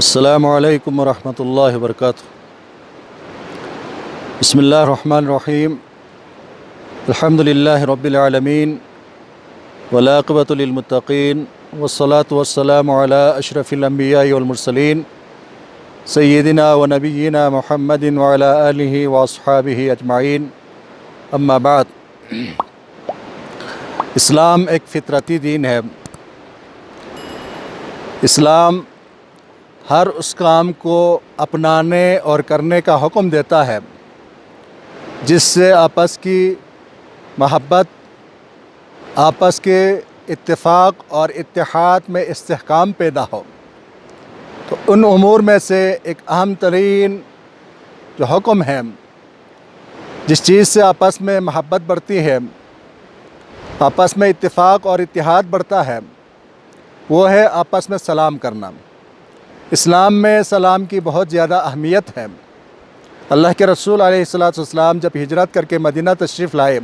السلام علیکم ورحمۃ اللہ وبرکاتہ۔ بسم اللہ الرحمن الرحیم۔ الحمد للہ رب العالمین والعاقبۃ للمتقین والصلاة والسلام علی اشرف الانبیاء والمرسلین سیدنا و نبینا محمد وعلی آلہ واصحابہ اجمعین، اما بعد۔ اسلام ایک فطرتی دین ہے۔ اسلام ہر اس کام کو اپنانے اور کرنے کا حکم دیتا ہے جس سے آپس کی محبت، آپس کے اتفاق اور اتحاد میں استحکام پیدا ہو۔ تو ان امور میں سے ایک اہم ترین جو حکم ہے، جس چیز سے آپس میں محبت بڑھتی ہے، آپس میں اتفاق اور اتحاد بڑھتا ہے، وہ ہے آپس میں سلام کرنا۔ اسلام میں سلام کی بہت زیادہ اہمیت ہے۔ اللہ کے رسول علیہ السلام جب ہجرت کر کے مدینہ تشریف لائے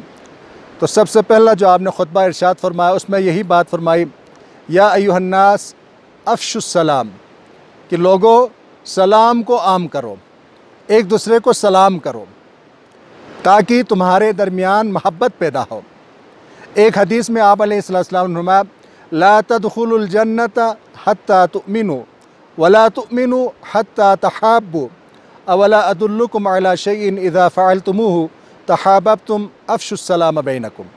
تو سب سے پہلا جو آپ نے خطبہ ارشاد فرمایا، اس میں یہی بات فرمائی، یا ایھا الناس افشوا السلام، کہ لوگوں سلام کو عام کرو، ایک دوسرے کو سلام کرو تاکہ تمہارے درمیان محبت پیدا ہو۔ ایک حدیث میں آپ علیہ السلام نے فرمایا، لا تدخلوا الجنۃ حتی تؤمنوا ولا تؤمنوا حتی تحابوا اولا ادلکم علی شیء اذا فعلتموه تحاببتم افشوا السلام بینکم۔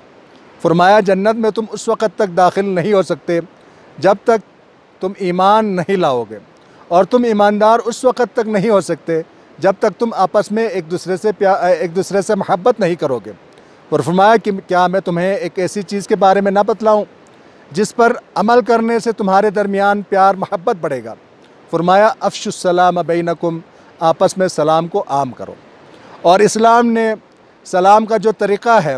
فرمایا جنت میں تم اس وقت تک داخل نہیں ہو سکتے جب تک تم ایمان نہیں لاؤ گے، اور تم ایماندار اس وقت تک نہیں ہو سکتے جب تک تم آپس میں ایک دوسرے سے محبت نہیں کرو گے۔ اور فرمایا کہ کیا میں تمہیں ایک ایسی چیز کے بارے میں نہ بتلاؤں جس پر عمل کرنے سے تمہارے درمیان پیار محبت بڑھے گا۔ فرمایا افشوا السلام بینکم، آپس میں سلام کو عام کرو۔ اور اسلام نے سلام کا جو طریقہ ہے،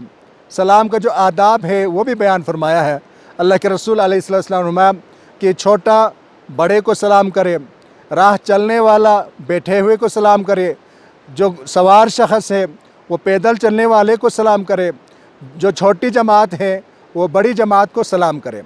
سلام کا جو آداب ہے، وہ بھی بیان فرمایا ہے۔ اللہ کے رسول علیہ السلام نے فرمایا کہ چھوٹا بڑے کو سلام کرے، راہ چلنے والا بیٹھے ہوئے کو سلام کرے، جو سوار شخص ہے وہ پیدل چلنے والے کو سلام کرے، جو چھوٹی جماعت ہے وہ بڑی جماعت کو سلام کرے۔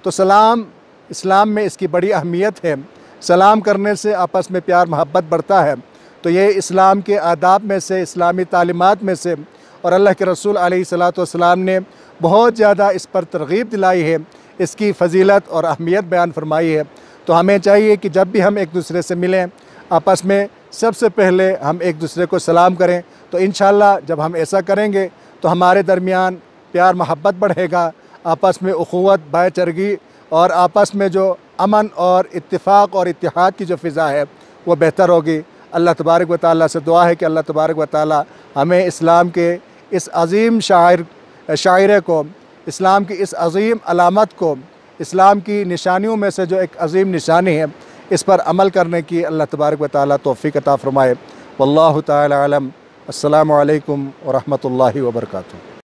تو سلام اسلام میں اس کی بڑی اہمیت ہے۔ سلام کرنے سے آپس میں پیار محبت بڑھتا ہے۔ تو یہ اسلام کے آداب میں سے، اسلامی تعلیمات میں سے، اور اللہ کے رسول علیہ السلام نے بہت زیادہ اس پر ترغیب دلائی ہے، اس کی فضیلت اور اہمیت بیان فرمائی ہے۔ تو ہمیں چاہیے کہ جب بھی ہم ایک دوسرے سے ملیں، آپس میں سب سے پہلے ہم ایک دوسرے کو سلام کریں۔ تو انشاءاللہ جب ہم ایسا کریں گے تو ہمارے درمیان پیار محبت بڑھے گا، آپس میں اخوت، بھائی چارگی، اور آپس میں جو امن اور اتفاق اور اتحاد کی جو فضا ہے وہ بہتر ہوگی۔ اللہ تبارک و تعالیٰ سے دعا ہے کہ اللہ تبارک و تعالیٰ ہمیں اسلام کے اس عظیم شاعرے کو، اسلام کی اس عظیم علامت کو، اسلام کی نشانیوں میں سے جو ایک عظیم نشانی ہے، اس پر عمل کرنے کی اللہ تبارک و تعالیٰ توفیق عطا فرمائے۔ واللہ تعالی اعلم۔ السلام علیکم ورحمۃ اللہ وبرکاتہ۔